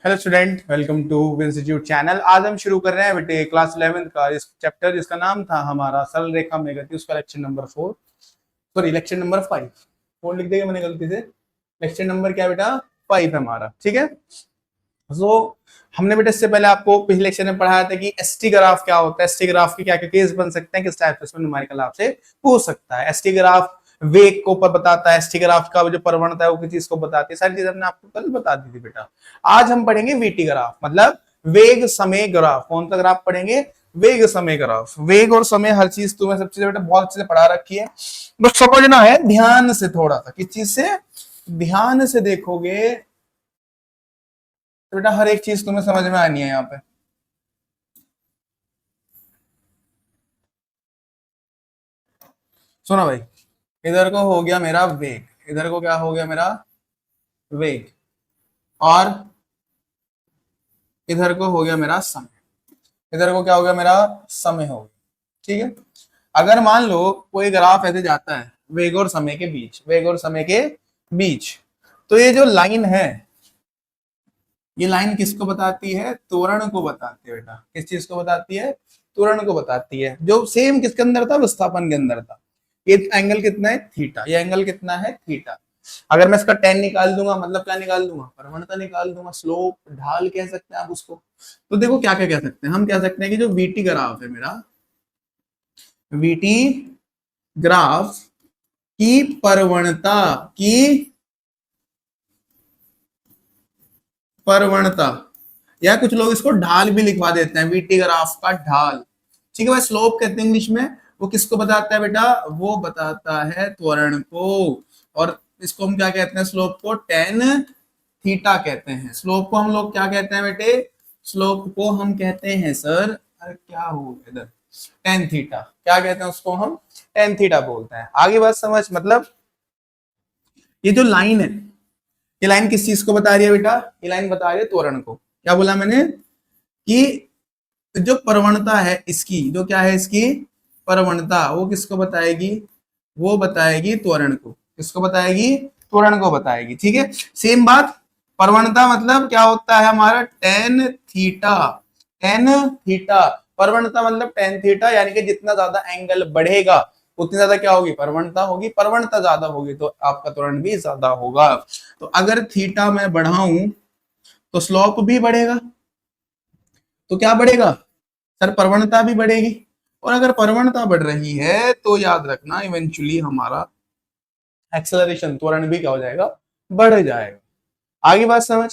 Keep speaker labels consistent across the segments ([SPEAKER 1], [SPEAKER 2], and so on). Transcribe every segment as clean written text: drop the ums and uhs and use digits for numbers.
[SPEAKER 1] Hello student, welcome to institute channel. आज हम शुरू कर रहे हैं बेटे क्लास 11th का इस चैप्टर जिसका नाम था हमारा सरल रेखा में गति, उसका lecture number 4, sorry lecture number 5। 4 लिख दिया मैंने गलती से। लेक्चर नंबर क्या बेटा? 5 है हमारा, ठीक है। हमने बेटा इससे पहले आपको पिछले लेक्चर में पढ़ाया था कि एसटी ग्राफ क्या होता है, एसटी ग्राफ के क्या क्या केस बन सकते हैं, किस टाइप से न्यूमेरिकल आपसे पूछ सकता है। एसटी ग्राफ वेग को ऊपर बताता है, एसटी ग्राफ का जो प्रवणता है वो किस चीज को बताती है, सारी चीजें हमने आपको कल बता दी थी बेटा। आज हम पढ़ेंगे वीटी ग्राफ, मतलब वेग समय ग्राफ। कौन सा ग्राफ पढ़ेंगे? वेग समय ग्राफ। वेग और समय हर चीज तुम्हें सब चीजें बेटा बहुत अच्छे से पढ़ा रखी है, बस समझना है ध्यान से थोड़ा सा। किस चीज से? ध्यान से देखोगे तो बेटा हर एक चीज तुम्हें समझ में आनी है यहाँ पे। सुनो भाई, इधर को हो गया मेरा वेग, इधर को क्या हो गया मेरा? वेग। और इधर को हो गया मेरा समय, इधर को क्या हो गया मेरा? समय हो गया, ठीक है। अगर मान लो कोई ग्राफ ऐसे जाता है वेग और समय के बीच, वेग और समय के बीच, तो ये जो लाइन है, ये लाइन किसको बताती है? त्वरण को बताती है बेटा। किस चीज को बताती है? त्वरण को बताती है, जो सेम किसके अंदर था? विस्थापन के अंदर था। ये एंगल कितना है? थीटा। ये एंगल कितना है? थीटा। अगर मैं इसका टेन निकाल दूंगा, मतलब क्या निकाल दूंगा? प्रवणता निकाल दूंगा, स्लोप, ढाल कह सकते हैं आप उसको। तो देखो क्या क्या कह सकते हैं, हम कह सकते हैं कि जो वीटी ग्राफ है मेरा, वीटी ग्राफ की प्रवणता की प्रवणता, या कुछ लोग इसको ढाल भी लिखवा देते हैं, वीटी ग्राफ का ढाल, ठीक है भाई। स्लोप कहते हैं इंग्लिश में। वो किसको बताता है बेटा? वो बताता है त्वरण को। और इसको हम क्या कहते हैं? स्लोप को टेन थीटा कहते हैं। स्लोप को हम लोग क्या कहते हैं बेटे? स्लोप को हम कहते हैं सर, अरे क्या हो गया इधर, टेन थीटा। क्या कहते हैं उसको? हम टेन थीटा बोलते हैं। आगे बात समझ, मतलब ये जो लाइन है, ये लाइन किस चीज को बता रही है बेटा? ये लाइन बता रही है त्वरण को। क्या बोला मैंने? कि जो प्रवणता है इसकी, जो क्या है इसकी प्रवणता, वो किसको बताएगी? वो बताएगी त्वरण को। किसको बताएगी? त्वरण को बताएगी, ठीक है। सेम बात, प्रवणता मतलब क्या होता है हमारा? Tan theta. टेन थीटा प्रवणता मतलब टेन थीटा, यानी कि जितना ज्यादा एंगल बढ़ेगा उतनी ज्यादा क्या होगी? प्रवणता होगी। प्रवणता ज्यादा होगी तो आपका त्वरण भी ज्यादा होगा। तो अगर थीटा मैं बढ़ाऊं तो स्लोप भी बढ़ेगा, तो क्या बढ़ेगा सर? प्रवणता भी बढ़ेगी। और अगर प्रवणता बढ़ रही है तो याद रखना इवेंचुअली हमारा एक्सेलरेशन, त्वरण भी क्या हो जाएगा? बढ़ जाएगा। आगे बात समझ।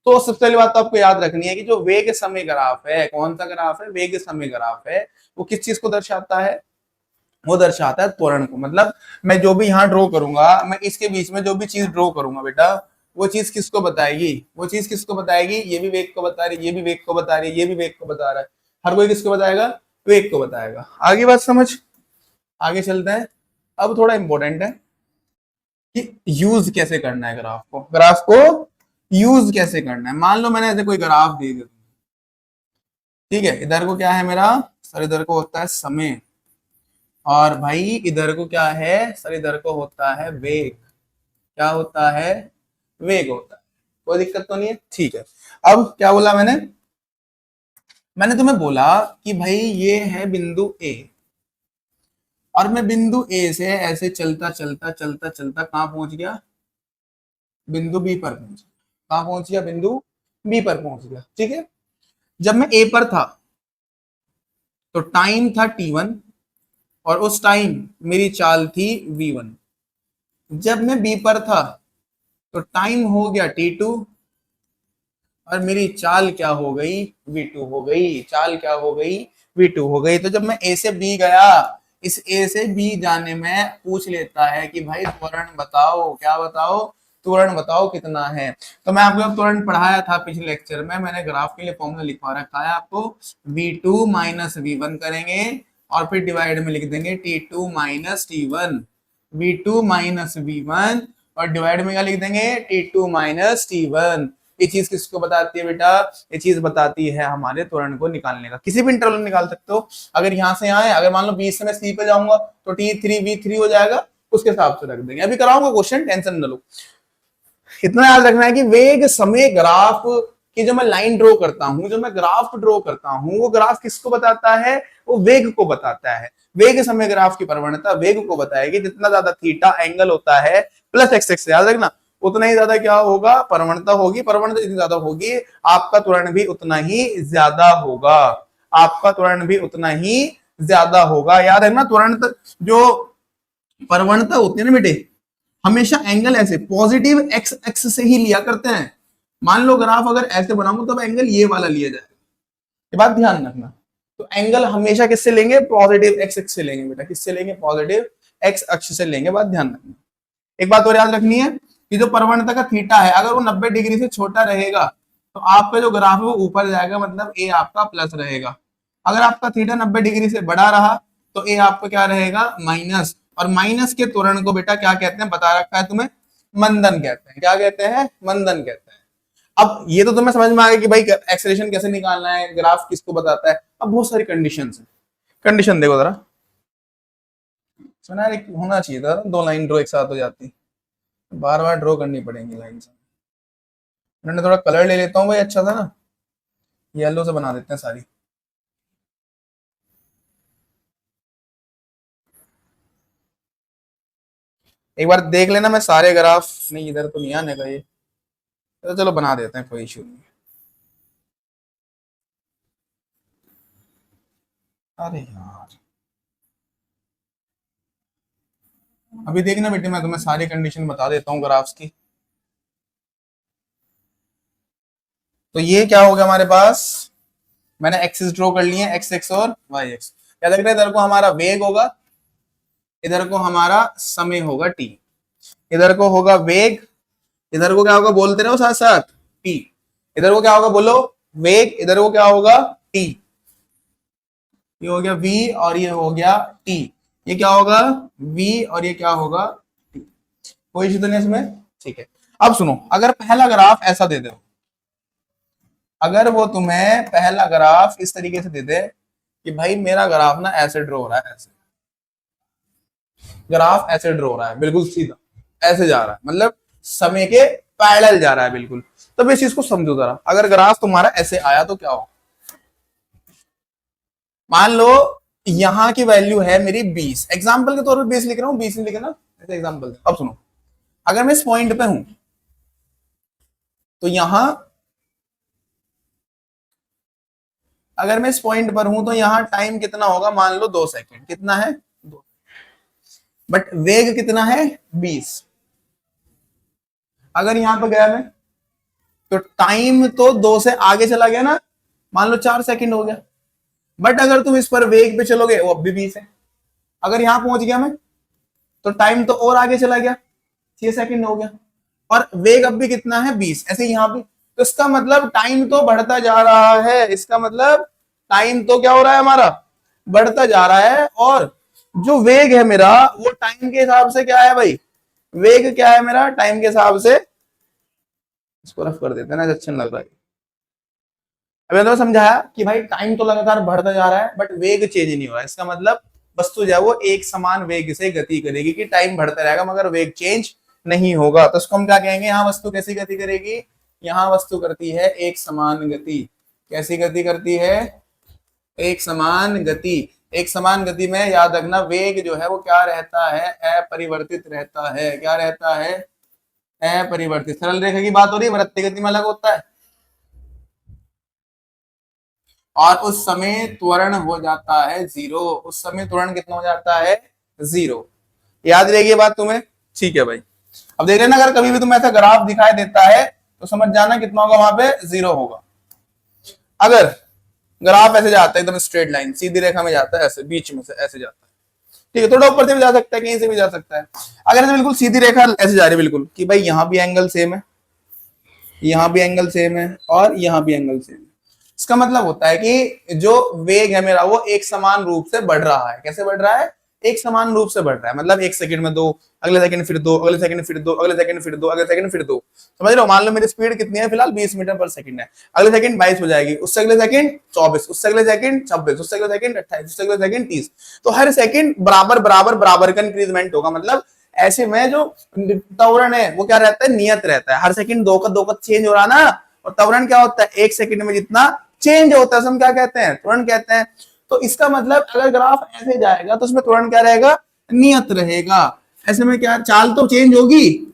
[SPEAKER 1] तो सबसे पहली बात तो आपको याद रखनी है कि जो वेग समय ग्राफ है, कौन सा ग्राफ है? वेग समय ग्राफ है। वो किस चीज को दर्शाता है? वो दर्शाता है त्वरण को। मतलब मैं जो भी यहाँ ड्रॉ करूंगा, मैं इसके बीच में जो भी चीज ड्रॉ करूंगा बेटा, वो चीज किसको बताएगी? वो चीज किसको बताएगी? ये भी वेग को बता रही है, ये भी वेग को बता रही है, ये भी वेग को बता रहा है। हर कोई किसको बताएगा? वेग को बताएगा। आगे बात समझ, आगे चलते हैं। अब थोड़ा इंपॉर्टेंट है कि यूज कैसे करना है ग्राफ को। ग्राफ को यूज कैसे करना है? मान लो मैंने ऐसे कोई ग्राफ दे दिया, ठीक है। इधर को क्या है मेरा सर? इधर को होता है समय, और भाई इधर को क्या है सर? इधर को होता है वेग। क्या होता है? वेग होता है। कोई दिक्कत तो नहीं है, ठीक है। अब क्या बोला मैंने? मैंने तुम्हें बोला कि भाई ये है बिंदु ए, और मैं बिंदु ए से ऐसे चलता चलता चलता चलता कहां पहुंच गया? बिंदु बी पर पहुंच गया। कहां पहुंच गया? बिंदु बी पर पहुंच गया, ठीक है। जब मैं ए पर था तो टाइम था T1, और उस टाइम मेरी चाल थी V1। जब मैं बी पर था तो टाइम हो गया T2, और मेरी चाल क्या हो गई? V2 हो गई। चाल क्या हो गई? V2 हो गई। तो जब मैं ए से बी गया, इस ए से बी जाने में पूछ लेता है कि भाई त्वरण बताओ। क्या बताओ? त्वरण बताओ कितना है। तो मैं आपको त्वरण पढ़ाया था पिछले लेक्चर में, मैंने ग्राफ के लिए फॉर्मूला लिखवा रखा है आपको। V2 माइनस V1 करेंगे, और फिर डिवाइड में लिख देंगे T2 minus T1। V2 minus V1, और डिवाइड में क्या लिख देंगे? T2 minus T1। ये चीज किसको बताती है बेटा? ये चीज बताती है हमारे त्वरण को निकालने का। किसी भी इंटरवल में निकाल सकते हो। अगर यहाँ से यहाँ है, अगर मान लो 20 से मैं सी पे जाऊंगा तो T3 V3 हो जाएगा, उसके हिसाब से रख देंगे। अभी कराऊंगा क्वेश्चन, टेंशन न लो। इतना याद रखना है कि वेग समय ग्राफ कि जो मैं लाइन ड्रॉ करता हूं, जो मैं ग्राफ ड्रॉ करता हूं, वो ग्राफ किसको बताता है? वो वेग को बताता है। वेग समय ग्राफ की प्रवणता वेग को बताएगी। जितना ज्यादा थीटा एंगल होता है प्लस एक्स एक्स, याद रखना, उतना ही ज्यादा क्या होगा? प्रवणता होगी। प्रवणता जितनी ज्यादा होगी आपका त्वरण भी उतना ही ज्यादा होगा। आपका त्वरण भी उतना ही ज्यादा होगा। याद है ना, त्वरण जो प्रवणता होती है ना बेटे, हमेशा एंगल ऐसे पॉजिटिव एक्स एक्स से ही लिया करते हैं। मान लो ग्राफ अगर ऐसे बनाऊंगा तो एंगल ये वाला लिया जाएगा, ये बात ध्यान रखना। तो एंगल हमेशा किससे लेंगे? पॉजिटिव एक्स एक्स से लेंगे बेटा। किससे लेंगे? पॉजिटिव एक्स अक्ष से लेंगे। बात ध्यान रखना। एक बात और याद रखनी है कि जो प्रवणता का थीटा है, अगर वो 90 डिग्री से छोटा रहेगा तो आपका जो ग्राफ है वो ऊपर जाएगा, मतलब ए आपका प्लस रहेगा। अगर आपका थीटा 90 डिग्री से बड़ा रहा तो ए आपका क्या रहेगा? माइनस। और माइनस के त्वरण को बेटा क्या कहते हैं? बता रखा है तुम्हें, मंदन कहते हैं। क्या कहते हैं? मंदन कहते हैं। अब ये तो तुम्हें समझ में आ गया कि भाई एक्सेलरेशन कैसे निकालना है, ग्राफ किसको बताता है। अब बहुत सारी कंडीशन है। कंडीशन देखो जरा, सुना होना चाहिए था, दो लाइन ड्रॉ एक साथ हो जाती, बार बार ड्रॉ करनी पड़ेगी लाइन से। मैंने थोड़ा कलर ले लेता हूँ भाई, अच्छा था ना, येलो से बना देते हैं सारी। एक बार देख लेना, मैं सारे ग्राफ, नहीं इधर तो नहीं आने का ये, तो चलो बना देते हैं, कोई इशू नहीं। अरे यार, अभी देखना बेटे, मैं तुम्हें सारी कंडीशन बता देता हूँ ग्राफ्स की। तो ये क्या हो गया हमारे पास? मैंने एक्सिस ड्रॉ कर लिए, एक्स एक्स और वाई एक्स। क्या लग रहा है? इधर को हमारा वेग होगा, इधर को हमारा समय होगा टी। इधर को होगा वेग, इधर को क्या होगा? बोलते रहो साथ साथ, टी। इधर को क्या होगा? बोलो, वेग। इधर को क्या होगा? टी। ये हो गया v और ये हो गया t। ये क्या होगा? v और ये क्या होगा? t। कोई इशू तो नहीं इसमें? ठीक है। अब सुनो, अगर पहला ग्राफ ऐसा दे दो, अगर वो तुम्हें पहला ग्राफ इस तरीके से दे दे कि भाई मेरा ग्राफ ना ऐसे ड्रॉ हो रहा है, ऐसे ग्राफ ऐसे ड्रॉ हो रहा है, बिल्कुल सीधा ऐसे जा रहा है, मतलब समय के पैरेलल जा रहा है बिल्कुल। तो इस चीज को समझो जरा, अगर ग्राफ तुम्हारा ऐसे आया तो क्या हो? मान लो यहां की वैल्यू है मेरी 20, एग्जाम्पल के तौर पे 20 लिख रहा हूं, 20 नहीं लिखना, ऐसे एग्जाम्पल। अब सुनो, अगर मैं इस पॉइंट पे हूं तो यहां, अगर मैं इस पॉइंट पर हूं तो यहां टाइम कितना होगा? मान लो 2 सेकंड। कितना है? 2। बट वेग कितना है? 20। अगर यहां पर गया मैं तो टाइम तो 2 से आगे चला गया ना, मान लो 4 सेकंड हो गया। बट अगर तुम इस पर वेग पे चलोगे वो अब भी 20 है। अगर यहां पहुंच गया मैं तो टाइम तो और आगे चला गया, 6 सेकंड हो गया, और वेग अब भी कितना है? 20। ऐसे यहां भी, तो इसका मतलब टाइम तो बढ़ता जा रहा है। इसका मतलब टाइम तो क्या हो रहा है हमारा? बढ़ता जा रहा है। और जो वेग है मेरा वो टाइम के हिसाब से क्या है भाई? वेग क्या है मेरा टाइम के हिसाब से? इसको रफ कर देते हैं ना, अच्छा लग रहा है। अभी तो समझाया कि भाई टाइम तो लगातार बढ़ता जा रहा है बट वेग चेंज नहीं हो रहा है। इसका मतलब वस्तु जो है वो एक समान वेग से गति करेगी, कि टाइम बढ़ता रहेगा मगर वेग चेंज नहीं होगा। तो इसको हम क्या कहेंगे? यहाँ वस्तु कैसी गति करेगी? यहाँ वस्तु करती है एक समान गति। कैसी गति करती है? एक समान गति। एक समान गति में याद रखना वेग जो है वो क्या रहता है? अपरिवर्तित रहता है। क्या रहता है? अपरिवर्तित। सरल रेखा की बात हो रही है, वृत्तीय गति में अलग होता है। और उस समय त्वरण हो जाता है 0। उस समय त्वरण कितना हो जाता है? 0। याद रहेगी ये बात तुम्हें? ठीक है भाई। अब देख रहे ना, अगर कभी भी तुम्हें ऐसा ग्राफ दिखाई देता है तो समझ जाना कितना होगा वहां पे? 0 होगा। अगर ग्राफ ऐसे जाता है एकदम स्ट्रेट लाइन सीधी रेखा में जाता है, ऐसे बीच में से ऐसे जाता है, ठीक है, थोड़ा ऊपर से भी जा सकता है, कहीं से भी जा सकता है। अगर ऐसे बिल्कुल सीधी रेखा ऐसे जा रही है बिल्कुल, कि भाई यहां भी एंगल सेम है, यहां भी एंगल सेम है और यहां भी एंगल सेम है, इसका मतलब होता है कि जो वेग है मेरा वो एक समान रूप से बढ़ रहा है। कैसे बढ़ रहा है? एक समान रूप से बढ़ रहा है। मतलब 1 सेकंड में 2, अगले सेकंड फिर 2, अगले सेकंड फिर 2, अगले सेकंड फिर 2, अगले सेकंड फिर 2। समझ रहे हो? मान लो मेरी स्पीड कितनी है फिलहाल? 20 मीटर पर सेकंड है। अगले सेकंड 22 हो जाएगी, उससे अगले सेकंड 24, उससे अगले सेकंड 26, उससे अगले सेकंड 28, उससे अगले सेकंड 30। तो हर सेकंड बराबर बराबर बराबर का इंक्रीजमेंट होगा। मतलब ऐसे में जो त्वरण है वो क्या रहता है? नियत रहता है। हर सेकंड 2 का 2 का चेंज हो रहा ना, और त्वरण क्या होता है, 1 सेकंड में जितना चेंज होता है हम क्या कहते हैं, त्वरण कहते हैं। तो इसका मतलब अगर ग्राफ ऐसे जाएगा तो उसमें त्वरण क्या रहेगा, नियत रहेगा। ऐसे में क्या चाल तो चेंज होगी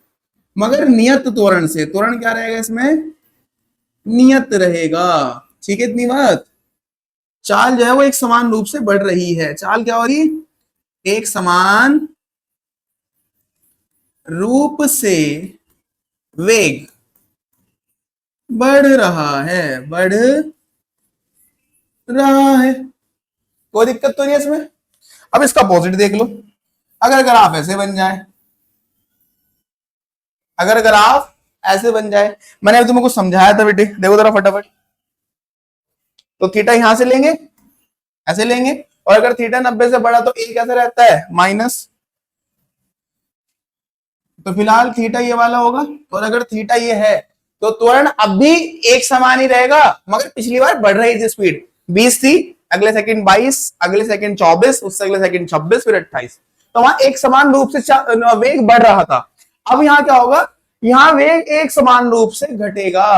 [SPEAKER 1] मगर नियत त्वरण से, त्वरण क्या रहेगा इसमें, नियत रहेगा। ठीक है, इतनी बात। चाल जो है वो एक समान रूप से बढ़ रही है, चाल क्या हो रही, एक समान रूप से वेग बढ़ रहा है, बढ़ रहा है, कोई दिक्कत तो नहीं है इसमें। अब इसका अपोजिट देख लो, अगर ग्राफ ऐसे बन जाए, अगर ग्राफ ऐसे बन जाए, मैंने अभी तुम्हें कुछ समझाया था बेटे, देखो जरा फटाफट। तो थीटा यहां से लेंगे, ऐसे लेंगे, और अगर थीटा 90 से बड़ा तो ए कैसे रहता है, माइनस। तो फिलहाल थीटा ये वाला होगा, और अगर थीटा ये है तो त्वरण अब भी एक समान ही रहेगा, मगर पिछली बार बढ़ रही थी स्पीड, 20 थी, अगले सेकंड 22, अगले सेकंड 24, उससे अगले सेकंड 26, फिर 28। तो वहां एक समान रूप से वेग बढ़ रहा था। अब यहाँ क्या होगा, यहाँ वेग एक समान रूप से घटेगा।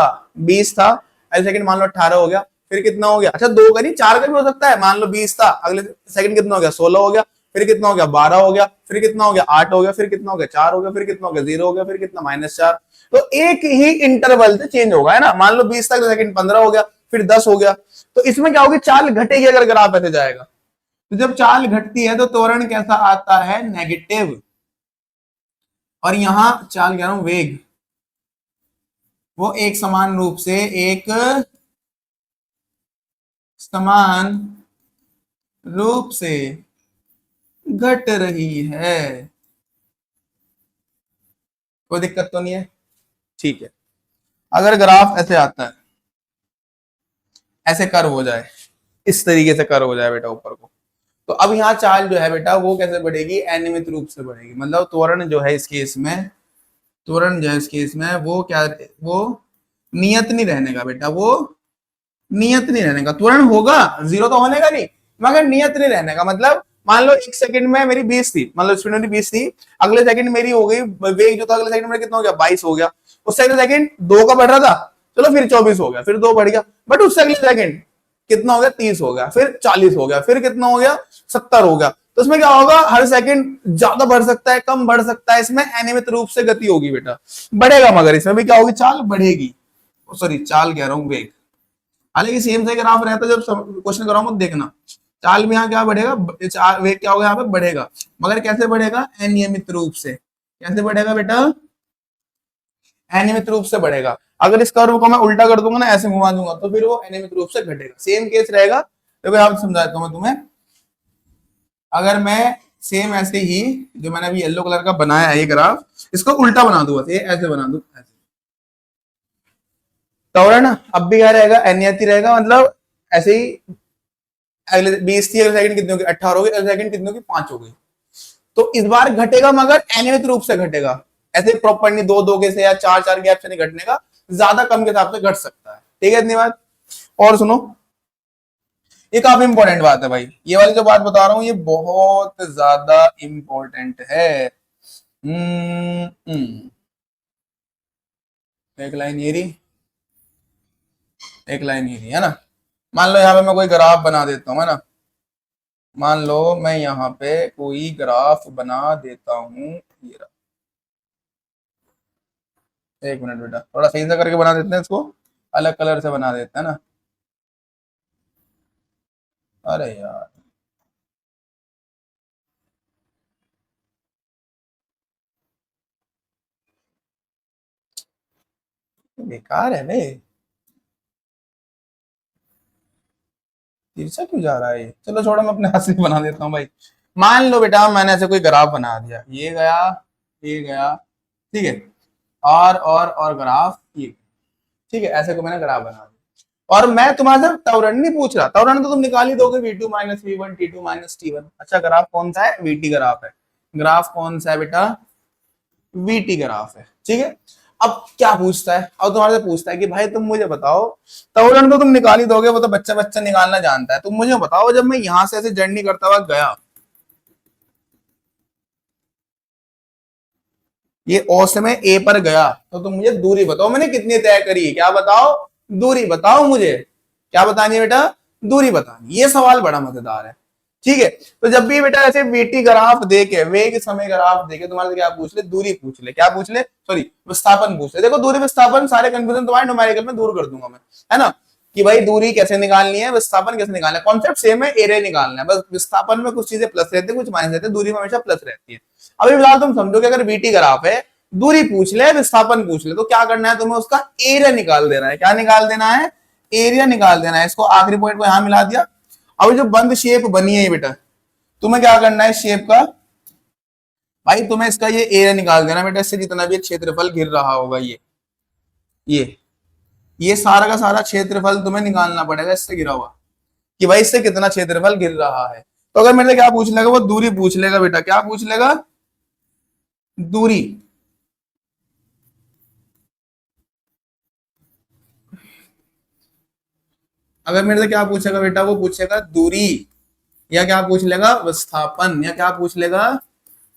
[SPEAKER 1] 20 था, अगले सेकंड मान लो 18 हो गया, फिर कितना हो गया, अच्छा 2 का नहीं 4 का भी हो सकता है, मान लो 20 था, अगले सेकंड कितना हो गया, 16 हो गया, फिर कितना हो गया, 12 हो गया, फिर कितना हो गया, 8 हो गया, फिर कितना हो गया, 4 हो गया, फिर कितना हो गया, 0 हो गया, फिर कितना, -4। तो एक ही इंटरवल से चेंज होगा, है ना। मान लो 20 तक, सेकंड 15 हो गया, फिर 10 हो गया। तो इसमें क्या होगी, चाल घटेगी अगर ग्राफ ऐसे जाएगा। तो जब चाल घटती है तो त्वरण कैसा आता है, नेगेटिव। और यहां चाल कह रहा हूं वेग, वो एक समान रूप से, एक समान रूप से घट रही है, कोई दिक्कत तो नहीं है। ठीक है, अगर ग्राफ ऐसे आता है, ऐसे कर्व हो जाए, इस तरीके से कर्व हो जाए बेटा ऊपर को, तो अब यहाँ चाल जो है बेटा वो कैसे बढ़ेगी, अनियमित रूप से बढ़ेगी। मतलब त्वरण जो है इस केस में, त्वरण जो है इस केस में वो क्या, वो नियत नहीं रहने का बेटा, वो नियत नहीं रहने का। त्वरण होगा, जीरो तो होने का नहीं, मगर नियत नहीं रहने का। मतलब मान लो 1 सेकंड में मेरी 20 थी, मतलब स्पीड मेरी 20 थी, अगले सेकंड मेरी हो गई, वेग जो था अगले सेकंड में कितना हो गया, 22 हो गया। उससे अगले सेकंड 2 का बढ़ रहा था, चलो फिर 24 हो गया, फिर 2 बढ़ गया, बट उससे अगले सेकंड कितना हो गया, 30 हो गया, फिर 40 हो गया, फिर कितना हो गया, 70 हो गया। तो इसमें क्या होगा, हर सेकंड ज्यादा बढ़ सकता है, कम बढ़ सकता है, इसमें अनियमित रूप से गति होगी बेटा, बढ़ेगा, मगर इसमें भी क्या होगी, चाल बढ़ेगी। सॉरी, चाल कह रहा हूं, वेग। हालांकि सेम से ग्राफ रहता है, जब क्वेश्चन कराऊं मत देखना, चाल में यहाँ क्या बढ़ेगा, वेग क्या होगा यहाँ पे, बढ़ेगा, मगर कैसे बढ़ेगा, अनियमित रूप से। कैसे बढ़ेगा बेटा, अनियमित रूप से बढ़ेगा। अगर इस कर्व को मैं उल्टा कर दूंगा ना, ऐसे घुमा दूंगा, तो फिर वो अनियमित रूप से घटेगा। सेम केस रहेगा, देखो यहाँ समझाता हूँ मैं तुम्हें। अगर मैं सेम ऐसे ही, जो मैंने अभी येलो कलर का बनाया है ये ग्राफ, इसको उल्टा बना दूंगा, ये ऐसे बना दूं, ऐसे, त्वरण अब भी क्या रहेगा, अनियत ही रहेगा। मतलब ऐसे ही, अगले 20 थी, अगले सेकंड कितनी होगी, 18 हो गई, अगले सेकंड कितनी होगी, 5 हो गई। तो इस बार घटेगा, मगर अनियमित रूप से घटेगा, ऐसे प्रॉपर नहीं, 2-2 के से या 4-4 गैप से नहीं घटने का, ज्यादा कम के हिसाब से घट सकता है। ठीक है, इतनी बात। और सुनो, ये काफी इंपॉर्टेंट बात है भाई, ये वाली जो बात बता रहा हूं ये बहुत ज्यादा इंपॉर्टेंट है। एक लाइन ये रही, एक लाइन ये रही, है ना। मान लो यहाँ पे मैं कोई ग्राफ बना देता हूँ, है ना। मान लो मैं यहाँ पे कोई ग्राफ बना देता हूँ, ये रहा। एक मिनट बेटा, थोड़ा सही से करके बना देते हैं इसको, अलग कलर से बना देते हैं ना। अरे यार, बेकार है भाई, तिरछा क्यों जा रहा है ये? चलो छोड़ो, मैं अपने हाथ से बना देता हूँ भाई। मान लो बेटा मैंने ऐसे कोई ग्राफ बना दिया, ये गया, ये गया, ठीक है, और ग्राफ ये, ठीक है, ऐसे को मैंने ग्राफ बना दिया। और मैं तुम्हारे से त्वरण नहीं पूछ रहा, त्वरण तो तुम निकाल ही दोगे, V2 minus V1, T2 minus T1। अच्छा, ग्राफ कौन सा है, VT ग्राफ है। ग्राफ कौन सा है बेटा, VT ग्राफ है, ठीक है। अब क्या पूछता है, अब तुम्हारे से पूछता है कि भाई तुम मुझे बताओ, त्वरण तो तुम निकाल ही दोगे, वो तो बच्चा बच्चा निकालना जानता है, तुम मुझे बताओ जब मैं यहां से ऐसे जर्नी करता हुआ गया, ये ओ से मैं ए पर गया, तो तुम मुझे दूरी बताओ मैंने कितनी तय करी, क्या बताओ, दूरी बताओ मुझे, क्या बतानी है बेटा, दूरी बतानी। ये सवाल बड़ा मजेदार है, ठीक है। तो जब भी बेटा ऐसे वीटी ग्राफ देके, वेग समय ग्राफ देके तुम्हारे से क्या पूछ ले, दूरी पूछ ले, क्या पूछ ले, सॉरी विस्थापन पूछ ले। देखो दूरी विस्थापन सारे कंफ्यूजन तुम्हारे न्यूमेरिकल में दूर कर दूंगा मैं, है ना, कि भाई दूरी कैसे निकालनी है, विस्थापन कैसे निकालना है, कॉन्सेप्ट सेम है, एरिया निकालना है, बस विस्थापन में कुछ चीजें प्लस रहती है, कुछ माइनस रहती है, दूरी में हमेशा प्लस रहती है। अभी फिलहाल तुम समझो कि अगर वीटी ग्राफ है, दूरी पूछ ले, विस्थापन पूछ ले, तो क्या करना है तुम्हें, उसका एरिया निकाल देना है। क्या निकाल देना है, एरिया निकाल देना है। इसको आखिरी पॉइंट को यहां मिला दिया। अब जो बंद शेप बनी है बेटा, तुम्हें क्या करना है शेप का, भाई तुम्हें इसका ये एरिया निकाल देना बेटा, इससे जितना भी क्षेत्रफल गिर रहा होगा, ये ये सारा का सारा क्षेत्रफल तुम्हें निकालना पड़ेगा इससे गिरा हुआ, कि भाई इससे कितना क्षेत्रफल गिर रहा है। तो अगर मेरे से क्या पूछ लेगा, वो दूरी पूछ लेगा बेटा, क्या पूछ लेगा, दूरी। अगर मेरे से क्या पूछेगा बेटा, वो पूछेगा दूरी, या क्या पूछ लेगा, विस्थापन, या क्या पूछ लेगा,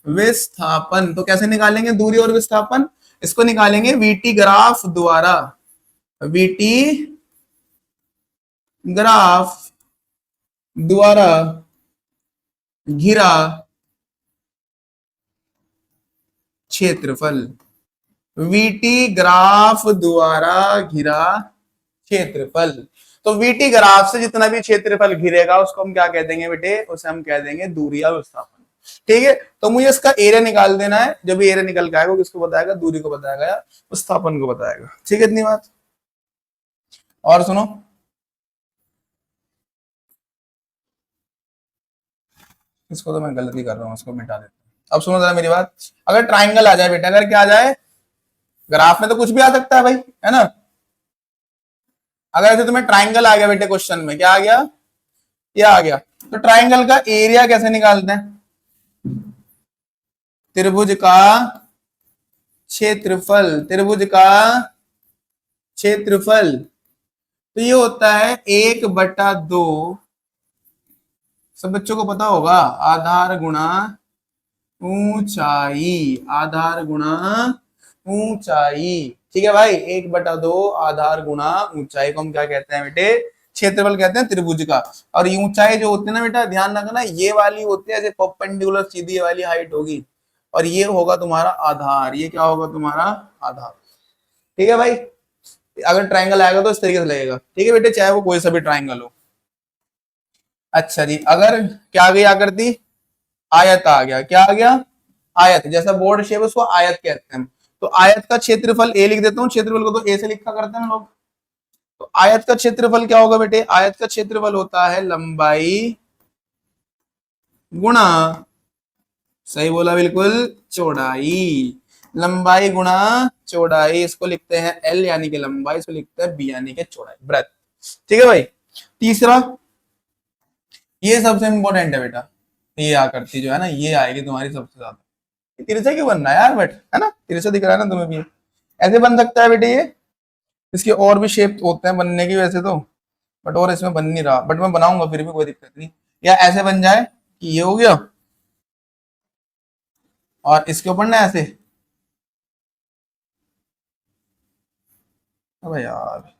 [SPEAKER 1] विस्थापन। तो कैसे निकालेंगे दूरी और विस्थापन, इसको निकालेंगे वीटी ग्राफ द्वारा, वीटी ग्राफ द्वारा घिरा क्षेत्रफल, वीटी ग्राफ द्वारा घिरा क्षेत्रफल। तो वीटी ग्राफ से जितना भी क्षेत्रफल घिरेगा उसको हम क्या कह देंगे बेटे, उसे हम कह देंगे दूरी या विस्थापन, ठीक है। तो मुझे इसका एरिया निकाल देना है, जब एरिया निकल के आएगा वो किसको बताएगा, दूरी को बताएगा या विस्थापन को बताएगा, ठीक है। इतनी बात। और सुनो, इसको तो मैं गलती कर रहा हूँ, इसको मिटा देता हूँ। अब सुनो जरा मेरी बात, अगर ट्राइंगल आ जाए बेटा, अगर क्या आ जाए, ग्राफ में तो कुछ भी आ सकता है भाई, है ना। अगर ऐसे तुम्हें ट्राइंगल आ गया बेटे क्वेश्चन में, क्या आ गया, क्या आ गया, तो ट्राइंगल का एरिया कैसे निकालते हैं, त्रिभुज का क्षेत्रफल, त्रिभुज का क्षेत्रफल, तो ये होता है 1/2, सब बच्चों को पता होगा, आधार गुणा ऊंचाई, आधार गुणा ऊंचाई, ठीक है भाई। 1/2 आधार गुणा ऊंचाई को हम क्या कहते हैं बेटे, क्षेत्रफल कहते हैं त्रिभुज का। और ये ऊंचाई जो होती है ना बेटा, ध्यान रखना, ये वाली होती है, जैसे परपेंडिकुलर सीधी वाली हाइट होगी, और ये होगा तुम्हारा आधार, ये क्या होगा तुम्हारा आधार, ठीक है भाई। अगर ट्राइंगल आएगा तो इस तरीके से लगेगा, ठीक है बेटे, चाहे वो कोई सा भी ट्राइंगल हो। अच्छा जी, अगर क्या आ गई आकृति, आयत आ गया, क्या आ गया, आयत, जैसा बोर्ड शेप उसको आयत कहते हैं। तो आयत का क्षेत्रफल ए लिख देता हूँ, क्षेत्रफल को तो ए से लिखा करते हैं लोग। तो आयत का क्षेत्रफल क्या होगा बेटे, आयत का क्षेत्रफल होता है लंबाई गुणा, सही बोला बिल्कुल, चौड़ाई, लंबाई गुणा चौड़ाई, इसको लिखते हैं एल यानी कि लंबाई, इसको लिखते हैं बी यानी कि चौड़ाई, ब्रेथ, ठीक है भाई। तीसरा, ये सबसे इंपॉर्टेंट है बेटा, ये आकृति जो है ना, ये आएगी तुम्हारी सबसे ज्यादा। तिरछा क्यों बन रहा है यार बट, है ना, तिरछा दिख रहा है ना तुम्हें भी, ऐसे बन सकता है बेटे ये, इसके और भी शेप होते हैं बनने की वैसे तो, बट और इसमें बन नहीं रहा, बट मैं बनाऊंगा फिर भी, कोई दिक्कत नहीं। या ऐसे बन जाए कि ये हो गया, और इसके ऊपर ना ऐसे, अबे यार,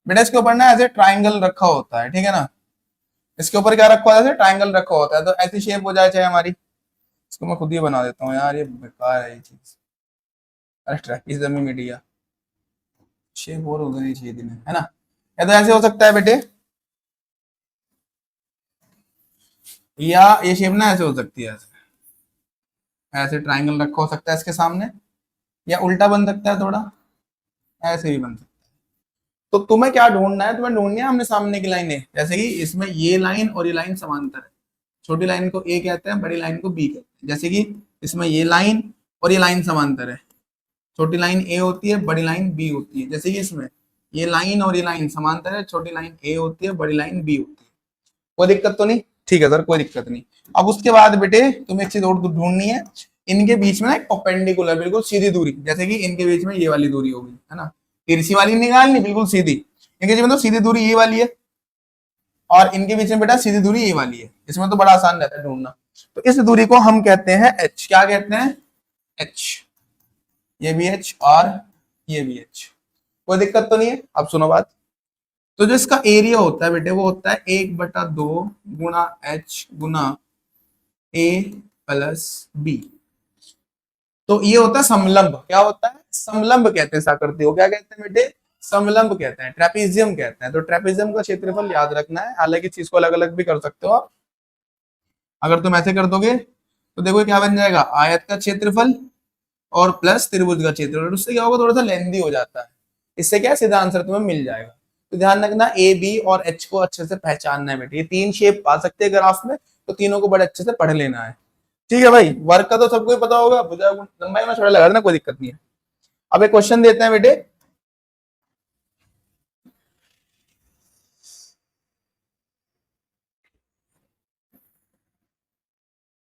[SPEAKER 1] बेटा इसके ऊपर ना ऐसे ट्राइंगल रखा होता है, ठीक है ना, इसके ऊपर क्या रखा होता है, ऐसे ट्राइंगल रखा होता है, तो ऐसी शेप हो जाए चाहे हमारी। इसको मैं खुद ही बना देता हूँ यार, ये बेकार है ये चीज, अरे ट्रैपीज में मीडिया शेप और होनी चाहिए थी, है ना। या तो ऐसे हो सकता है बेटे, या ये शेप ना ऐसे हो सकती है, ऐसे ऐसे ट्राइंगल रखा हो सकता है इसके सामने, या उल्टा बन सकता है थोड़ा, ऐसे भी बन सकता है। तो तुम्हें क्या ढूंढना है, तुम्हें ढूंढनी है हमने सामने की लाइनें, जैसे कि इसमें ये लाइन और ये लाइन समांतर है, छोटी लाइन को ए कहते हैं, बड़ी लाइन को बी कहते हैं। जैसे कि इसमें ये लाइन और ये लाइन समांतर है, छोटी लाइन ए होती है, बड़ी लाइन बी होती है। जैसे कि इसमें ये लाइन और ये लाइन समांतर है, छोटी लाइन ए होती है, बड़ी लाइन बी होती है। कोई दिक्कत तो नहीं, ठीक है सर, कोई दिक्कत नहीं। अब उसके बाद बेटे तुम्हें एक चीज और ढूंढनी है, इनके बीच में ना एक परपेंडिकुलर, बिल्कुल सीधी दूरी, जैसे कि इनके बीच में ये वाली दूरी होगी, है ना, तिरछी वाली निकालनी, बिल्कुल सीधी। इनके बीच में तो सीधी दूरी ये वाली है और इनके बीच में बेटा सीधी दूरी ये वाली है, इसमें तो बड़ा आसान रहता है ढूंढना। तो इस दूरी को हम कहते हैं h, क्या कहते हैं, h। ये भी h और ये भी h, कोई दिक्कत तो नहीं है। अब सुनो बात, तो जो इसका एरिया होता है बेटे वो होता है 1/2 गुणा h गुणा a प्लस b। तो ये होता है समलंब, क्या होता है, समलंब कहते हैं इस आकृति को, क्या कहते हैं बेटे, समलंब कहते हैं, ट्रेपीजियम कहते हैं। तो ट्रेपीजियम का क्षेत्रफल याद रखना है, हालांकि चीज को अलग अलग भी कर सकते हो आप। अगर तुम ऐसे कर दोगे तो देखो क्या बन जाएगा, आयत का क्षेत्रफल और प्लस त्रिभुज का क्षेत्रफल। उससे क्या होगा, थोड़ा सा लेंदी हो जाता है, इससे क्या सीधा आंसर तुम्हें मिल जाएगा। तो ध्यान रखना ए बी और एच को अच्छे से पहचानना है बेटे, ये 3 शेप आ सकते हैं ग्राफ में, तो तीनों को बड़े अच्छे से पढ़ लेना है। ठीक है भाई, वर्क का तो सबको ही पता होगा, भुजा लंबाई में छोटा लगा देना, कोई दिक्कत नहीं है। अब एक क्वेश्चन देते हैं बेटे,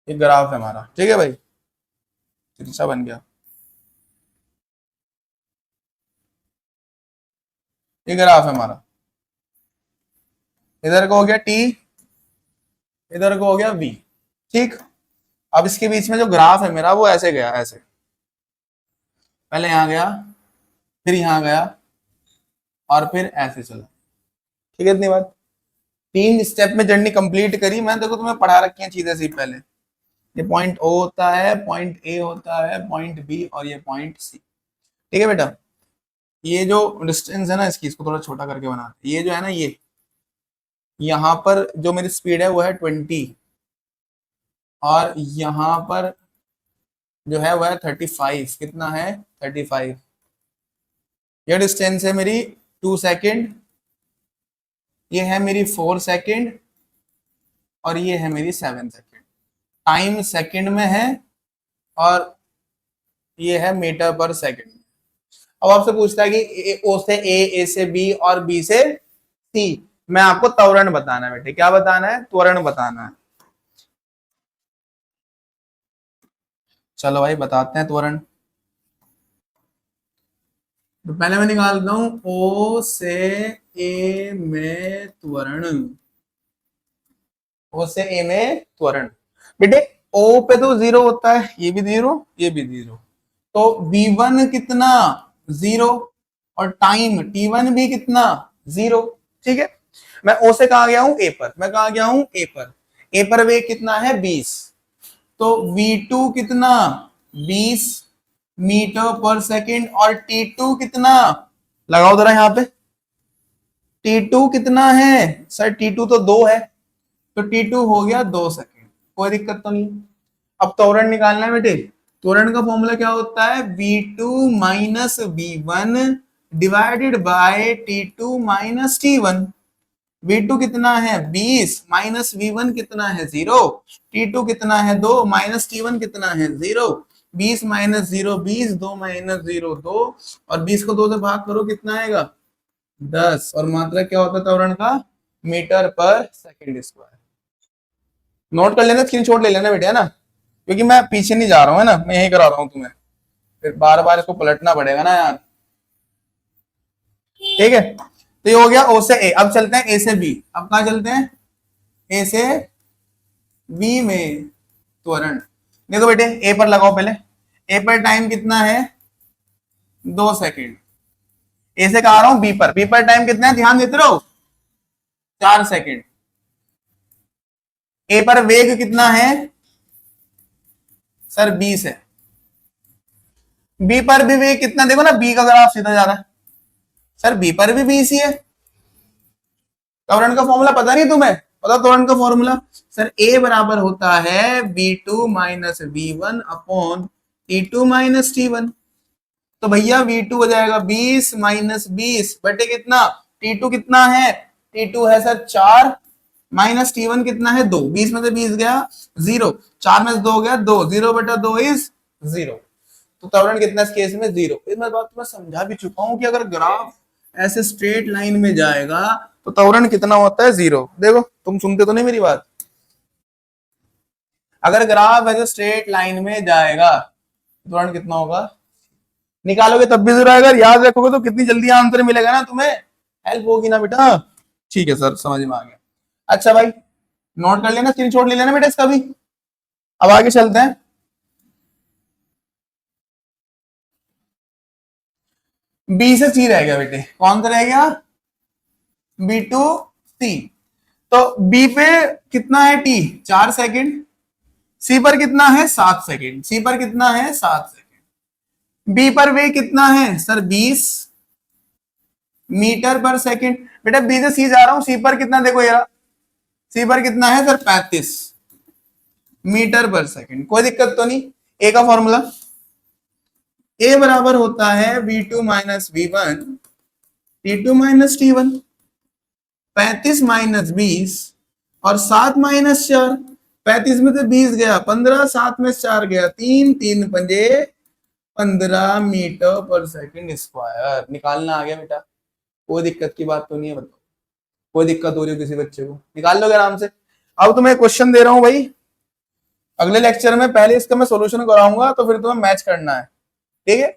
[SPEAKER 1] एक ग्राफ है हमारा, ठीक है भाई, त्रिशा बन गया, ये ग्राफ है हमारा, इधर को हो गया टी, इधर को हो गया वी, ठीक। अब इसके बीच में जो ग्राफ है मेरा वो ऐसे गया, ऐसे पहले यहां गया, फिर यहां गया और फिर ऐसे चला, ठीक है। इतनी बात, 3 स्टेप में जर्नी कंप्लीट करी मैं, देखो तुम्हें पढ़ा रखी है चीजें सी पहले। ये पॉइंट ओ होता है, पॉइंट ए होता है, पॉइंट बी और ये पॉइंट सी, ठीक है बेटा। ये जो डिस्टेंस है ना इसकी, इसको थोड़ा छोटा करके बनाते, ये जो है ना, ये यहाँ पर जो मेरी स्पीड है वो है 20 और यहाँ पर जो है वो है 35, कितना है 35। ये डिस्टेंस है मेरी 2 सेकेंड, ये है मेरी 4 सेकेंड और ये है मेरी 7 सेकेंड। टाइम सेकेंड में है और ये है मीटर पर सेकेंड। अब आपसे पूछता है कि ओ से ए से बी और बी से सी, मैं आपको त्वरण बताना है बेटे, क्या बताना है, त्वरण बताना है। चलो भाई बताते हैं त्वरण। तो पहले मैं निकालता हूं ओ से ए में त्वरण, ओ से ए में त्वरण। बेटे ओ पे तो 0 होता है, ये भी 0 ये भी 0, तो v1 कितना 0 और टाइम t1 भी कितना 0, ठीक है। मैं ओ से कहा गया हूं ए पर, मैं कहा गया हूं ए पर, ए पर वेग कितना है 20, तो v2 कितना 20 मीटर पर सेकेंड और t2 कितना, लगाओ जरा यहाँ पे, t2 कितना है सर, t2 तो 2 है, तो t2 हो गया 2 सेकेंड, कोई दिक्कत तो नहीं। अब त्वरण निकालना है बेटे, त्वरण का फॉर्मूला क्या होता है, v2 minus v1 divided by t2 minus t1। v2 कितना है 20 माइनस v1 कितना है 0, t2 कितना है 2 माइनस t1 कितना है 0, 20 माइनस 0 20, 2 माइनस 0 2 और 20 को 2 से भाग करो कितना आएगा 10, और मात्रा क्या होता है त्वरण का, मीटर पर सेकेंड स्क्वायर। नोट कर लेना, स्क्रीनशॉट ले लेना बेटे, है ना, क्योंकि मैं पीछे नहीं जा रहा हूँ, है ना, मैं यही करा रहा हूँ तुम्हें, फिर बार बार इसको पलटना पड़ेगा ना यार, ठीक है। तो ये हो गया ओ से ए, अब चलते हैं ए से बी। अब कहा चलते हैं, ए से बी में त्वरण। देखो बेटे ए पर लगाओ पहले, ए पर टाइम कितना है 2 सेकेंड, ए से कहा रहा हूं बी पर, बी पर टाइम कितना है ध्यान देते रहो 4 सेकेंड। ए पर वेग कितना है सर 20 है, बी पर भी वेग कितना, देखो ना बी का ग्राफ सीधा जा रहा है, सर बी पर भी 20 ही है। त्वरण का फॉर्मूला पता नहीं तुम्हें, पता त्वरण का फॉर्मूला, सर ए बराबर होता है v2 minus v1 upon t2 minus t1। तो भैया v2 हो जाएगा 20 माइनस 20 बटे कितना, t2 कितना है, t2 है सर 4 माइनस t1 कितना है 2, 20 में से 20 गया 0, 4 में से 2 गया 2, 0 बटा 2 इज 0। तो त्वरण कितना इस केस में 0। इस बात मैं समझा भी चुका हूं कि अगर ग्राफ ऐसे स्ट्रेट लाइन में जाएगा तो त्वरण कितना होता है 0। देखो तुम सुनते तो नहीं मेरी बात, अगर ग्राफ ऐसे स्ट्रेट लाइन में जाएगा त्वरण कितना होगा, निकालोगे तब भी 0 आएगा, याद रखोगे तो कितनी जल्दी आंसर मिलेगा ना तुम्हें, हेल्प होगी ना बेटा? ठीक है सर, समझ में आ गया। अच्छा भाई, नोट कर लेना, स्क्रीनशॉट ले लेना बेटा इसका भी। अब आगे चलते हैं। बी से सी रह गया बेटे, कौन सा रह गया? बी टू सी। तो बी पे कितना है टी? 4 सेकेंड। सी पर कितना है? 7 सेकेंड। सी पर कितना है? 7 सेकेंड। बी पर वे कितना है सर? 20 मीटर पर सेकेंड। बेटा बी से सी जा रहा हूं, सी पर कितना देखो यार, सी पर कितना है सर? 35 मीटर पर सेकेंड। कोई दिक्कत तो नहीं? ए का फॉर्मूला, ए बराबर होता है v2 - v1 t2 - t1। 35 - 20 और 7 - 4। 35 में से 20 गया, 15, 7 में से 4 गया, 3, 3 पंजे 15 मीटर पर सेकेंड निकालना आ गया बेटा। कोई दिक्कत की बात तो नहीं है? बताओ, कोई दिक्कत हो रही हो किसी बच्चे को? निकाल लोगे आराम से। अब तुम्हें क्वेश्चन दे रहा हूं भाई, अगले लेक्चर में पहले इसका मैं सॉल्यूशन कराऊंगा, तो फिर तुम्हें मैच करना है, ठीक है?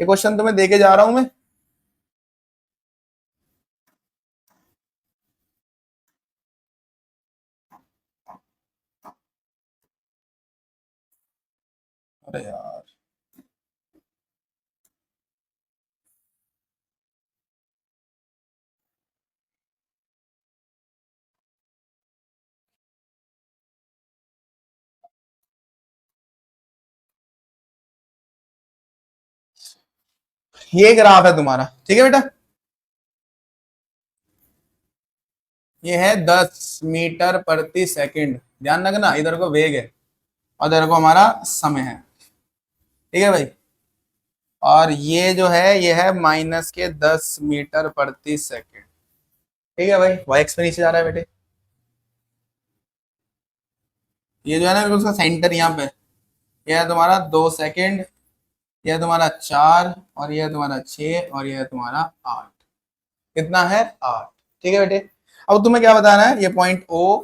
[SPEAKER 1] ये क्वेश्चन तुम्हें देके जा रहा हूं मैं। अरे यार, ये ग्राफ है तुम्हारा, ठीक है बेटा? ये है 10 मीटर प्रति सेकंड। ध्यान रखना, इधर को वेग है और इधर को हमारा समय है, ठीक है भाई? और ये जो है, ये है -10 मीटर प्रति सेकंड, ठीक है भाई? वाई एक्स पे नीचे जा रहा है बेटे। ये जो है ना, बिल्कुल उसका सेंटर यहाँ पे, ये है तुम्हारा 2 सेकंड, ये है तुम्हारा 4, और ये है तुम्हारा 6, और ये है तुम्हारा 8। कितना है? 8। ठीक है बेटे? अब तुम्हें क्या बताना है? ये point O,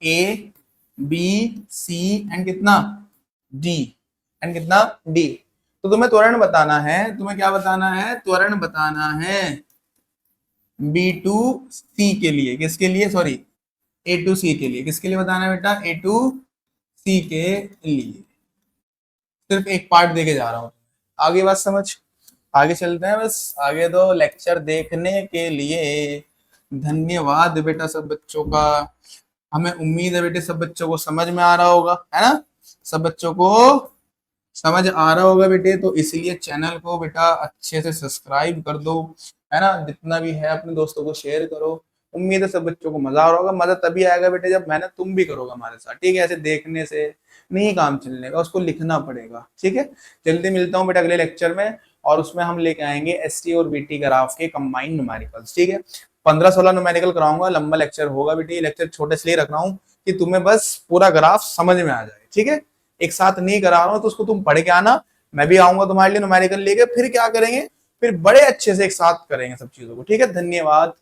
[SPEAKER 1] A, B, C and कितना? डी। एंड कितना? डी। तो तुम्हें त्वरण बताना है। तुम्हें क्या बताना है? त्वरण बताना है बी टू सी के लिए। किसके लिए? सॉरी, ए टू सी के लिए। किसके लिए बताना है बेटा? ए टू सी के लिए। सिर्फ एक पार्ट देके जा रहा हूं, आगे बात समझ। आगे चलते हैं, बस आगे दो लेक्चर देखने के लिए। धन्यवाद बेटा सब बच्चों का। हमें उम्मीद है बेटे सब बच्चों को समझ में आ रहा होगा, है ना? सब बच्चों को समझ आ रहा होगा बेटे, तो इसलिए चैनल को बेटा अच्छे से सब्सक्राइब कर दो, है ना? जितना भी है अपने दोस्तों को शेयर करो। उम्मीद है सब बच्चों को मजा आ रहा होगा। मजा तभी आएगा बेटे जब मेहनत तुम भी करोगे हमारे साथ, ठीक है? ऐसे देखने से नहीं काम चलने का, उसको लिखना पड़ेगा, ठीक है? जल्दी मिलता हूँ बेटा अगले लेक्चर में, और उसमें हम लेके आएंगे एसटी और बीटी ग्राफ के कंबाइंड न्यूमेरिकल्स, ठीक है? 15-16 न्यूमेरिकल कराऊंगा, लंबा लेक्चर होगा बेटे। ये लेक्चर छोटे से लिए रख रहा हूँ कि तुम्हें बस पूरा ग्राफ समझ में आ जाए, ठीक है? एक साथ नहीं करा रहा हूं, तो उसको तुम पढ़ के आना। मैं भी आऊंगा तुम्हारे लिए न्यूमेरिकल लेके, फिर क्या करेंगे? फिर बड़े अच्छे से एक साथ करेंगे सब चीजों को, ठीक है? धन्यवाद।